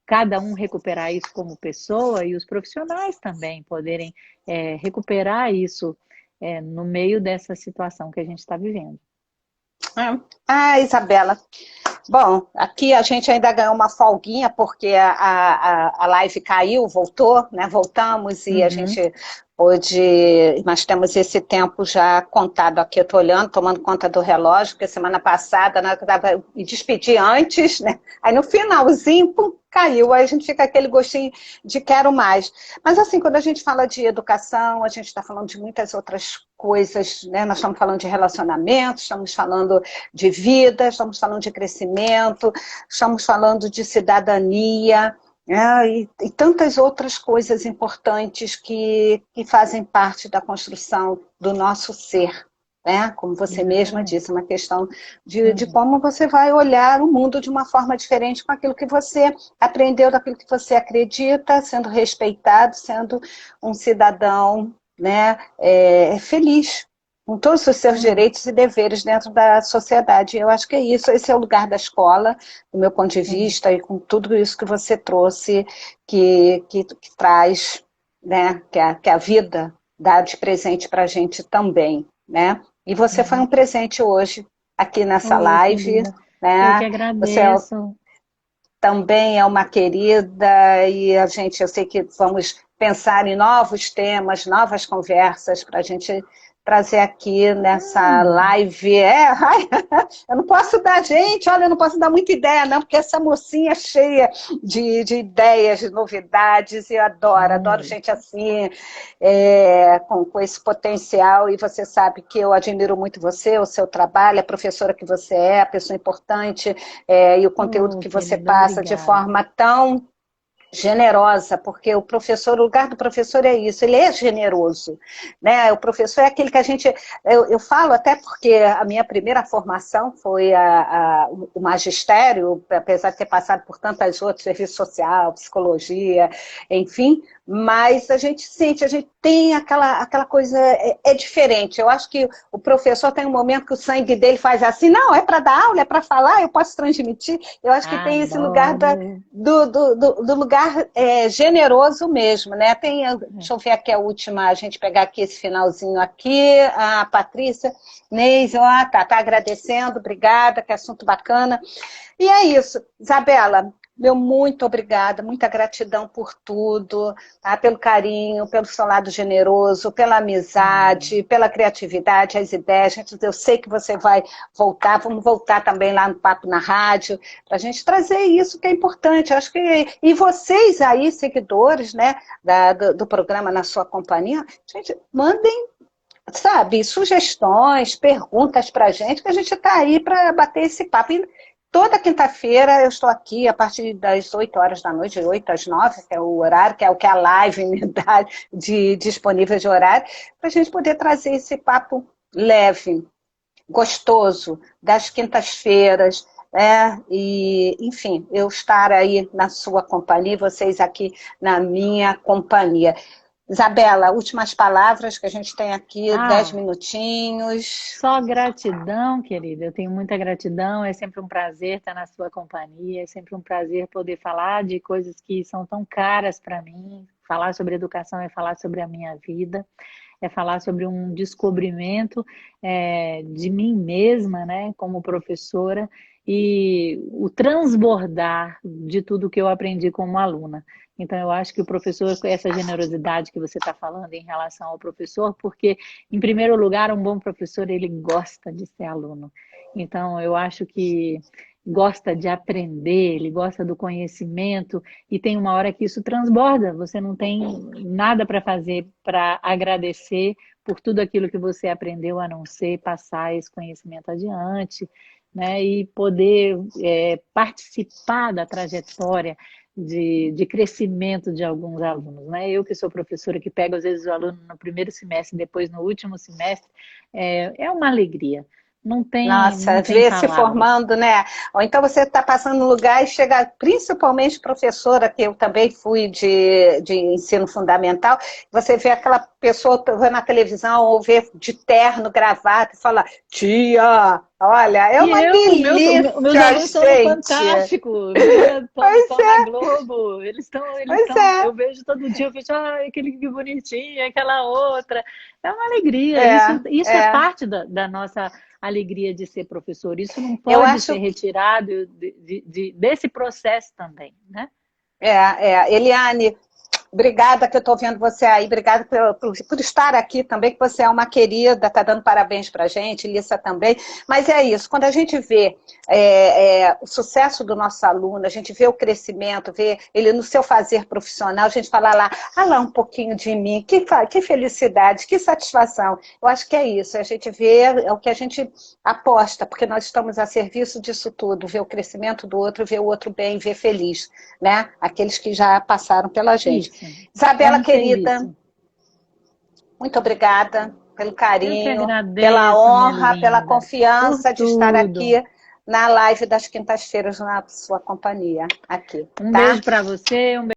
Speaker 2: cada um recuperar isso como pessoa e os profissionais também poderem recuperar isso no meio dessa situação que a gente está vivendo.
Speaker 1: Ah, Isabela, Bom, aqui a gente ainda ganhou uma folguinha, porque a live caiu, voltou, né? Voltamos e a
Speaker 2: Uhum.
Speaker 1: gente pôde. Nós temos esse tempo já contado aqui. Eu estou olhando, tomando conta do relógio, porque semana passada, né, eu me despedi antes, né? Aí no finalzinho, pum, caiu. Aí a gente fica aquele gostinho de quero mais. Mas assim, quando a gente fala de educação, a gente está falando de muitas outras coisas, né? Nós estamos falando de relacionamentos, estamos falando de vida, estamos falando de crescimento, estamos falando de cidadania, né? E tantas outras coisas importantes que fazem parte da construção do nosso ser. Né? Como você mesma
Speaker 2: Exatamente.
Speaker 1: disse, uma questão de
Speaker 2: Uhum.
Speaker 1: como você vai olhar o mundo de uma forma diferente com aquilo que você aprendeu, daquilo que você acredita, sendo respeitado, sendo um cidadão, né, feliz, com todos os seus
Speaker 2: Uhum.
Speaker 1: direitos e deveres dentro da sociedade. Eu acho que é isso, esse é o lugar da escola, do meu ponto de
Speaker 2: Sim.
Speaker 1: vista, e com tudo isso que você trouxe, que traz, né, que a vida dá de presente para a gente também, né? E você foi um
Speaker 2: Uhum.
Speaker 1: presente hoje, aqui nessa
Speaker 2: Oh,
Speaker 1: live,
Speaker 2: querida, eu que
Speaker 1: né? Você
Speaker 2: agradeço.
Speaker 1: também é uma querida e a gente, eu sei que vamos pensar em novos temas, novas conversas para a gente trazer aqui nessa
Speaker 2: Hum.
Speaker 1: live. Ai, eu não posso dar, gente, olha, eu não posso dar muita ideia, não, porque essa mocinha é cheia de ideias, de novidades, e eu adoro
Speaker 2: Hum.
Speaker 1: gente assim, com esse potencial, e você sabe que eu admiro muito você, o seu trabalho, a professora que você é, a pessoa importante, e o conteúdo
Speaker 2: Oh,
Speaker 1: que você
Speaker 2: querida,
Speaker 1: passa de
Speaker 2: obrigada.
Speaker 1: forma tão generosa, porque o professor, o lugar do professor é isso, ele é generoso, né? O professor é aquele que a gente, eu falo até porque a minha primeira formação foi o magistério, apesar de ter passado por tantas outras, serviço social, psicologia, enfim, mas a gente sente, a gente tem aquela coisa, é diferente. Eu acho que o professor tem um momento que o sangue dele faz assim, não, é para dar aula, é para falar, eu posso transmitir. Eu acho que tem esse lugar
Speaker 2: Adoro.
Speaker 1: do lugar generoso mesmo, né? Deixa eu ver aqui a última, a gente pegar aqui esse finalzinho aqui, a Patrícia, Neise, tá agradecendo, obrigada, que assunto bacana. E é isso, Isabela, meu muito obrigada, muita gratidão por tudo, tá? Pelo carinho, pelo seu lado generoso, pela amizade, pela criatividade, as ideias. Gente, eu sei que você vai voltar, vamos voltar também lá no Papo na Rádio, para a gente trazer isso que é importante. Eu acho que, e vocês aí, seguidores, né, do programa Na Sua Companhia, gente, mandem, sabe, sugestões, perguntas para a gente, que a gente está aí para bater esse papo. E toda quinta-feira eu estou aqui a partir das 8 horas da noite, de 8 às 9, que é o horário, que é o que a live me dá de disponível de horário, para a gente poder trazer esse papo leve, gostoso, das quintas-feiras, e, enfim, eu estar aí na sua companhia, vocês aqui na minha companhia. Isabela, últimas palavras, que a gente tem aqui 10
Speaker 2: Ah,
Speaker 1: minutinhos.
Speaker 2: só gratidão, querida. Eu tenho muita gratidão. É sempre um prazer estar na sua companhia. É sempre um prazer poder falar de coisas que são tão caras para mim. Falar sobre educação é falar sobre a minha vida, é falar sobre um descobrimento de mim mesma, né, como professora, e o transbordar de tudo que eu aprendi como aluna. Então, eu acho que o professor, essa generosidade que você está falando em relação ao professor, porque, em primeiro lugar, um bom professor, ele gosta de ser aluno. Então, eu acho que gosta de aprender, ele gosta do conhecimento, e tem uma hora que isso transborda, você não tem nada para fazer para agradecer por tudo aquilo que você aprendeu, a não ser passar esse conhecimento adiante, né? E poder participar da trajetória de crescimento de alguns alunos, né? Eu que sou professora que pego às vezes o aluno no primeiro semestre, depois no último semestre, é uma alegria. Não
Speaker 1: Nossa,
Speaker 2: tem
Speaker 1: ver se
Speaker 2: palavras.
Speaker 1: formando, né? Ou então você está passando no lugar e chega, principalmente professora, que eu também fui de ensino fundamental, você vê aquela pessoa vê na televisão ou vê de terno, gravata, e fala, tia! Olha, é uma
Speaker 2: meus
Speaker 1: delícia,
Speaker 2: alunos estão no
Speaker 1: gente.
Speaker 2: Fantástico,
Speaker 1: Pois
Speaker 2: estão na
Speaker 1: é,
Speaker 2: Globo,
Speaker 1: pois é.
Speaker 2: eu vejo todo dia, eu vejo, ai, aquele que bonitinho, aquela outra. É uma alegria,
Speaker 1: É,
Speaker 2: isso é
Speaker 1: é.
Speaker 2: parte da nossa alegria de ser professor, isso não
Speaker 1: Eu
Speaker 2: pode ser
Speaker 1: acho.
Speaker 2: retirado desse processo também, né?
Speaker 1: Eliane, obrigada que eu estou vendo você aí, obrigada por estar aqui também, que você é uma querida, está dando parabéns para a gente, Lissa também. Mas é isso, quando a gente vê o sucesso do nosso aluno, a gente vê o crescimento, vê ele no seu fazer profissional, a gente fala lá, ah lá um pouquinho de mim, que felicidade, que satisfação. Eu acho que é isso, a gente vê é o que a gente aposta, porque nós estamos a serviço disso tudo, ver o crescimento do outro, ver o outro bem, ver feliz, né? Aqueles que já passaram pela gente.
Speaker 2: Isso, é
Speaker 1: Isabela,
Speaker 2: um
Speaker 1: querida,
Speaker 2: serviço.
Speaker 1: muito obrigada pelo
Speaker 2: Eu que
Speaker 1: carinho, pela
Speaker 2: agradeço, minha
Speaker 1: honra, pela
Speaker 2: linda, por
Speaker 1: confiança de estar
Speaker 2: tudo.
Speaker 1: aqui na live das quintas-feiras na sua companhia, aqui,
Speaker 2: Um
Speaker 1: tá?
Speaker 2: beijo para você,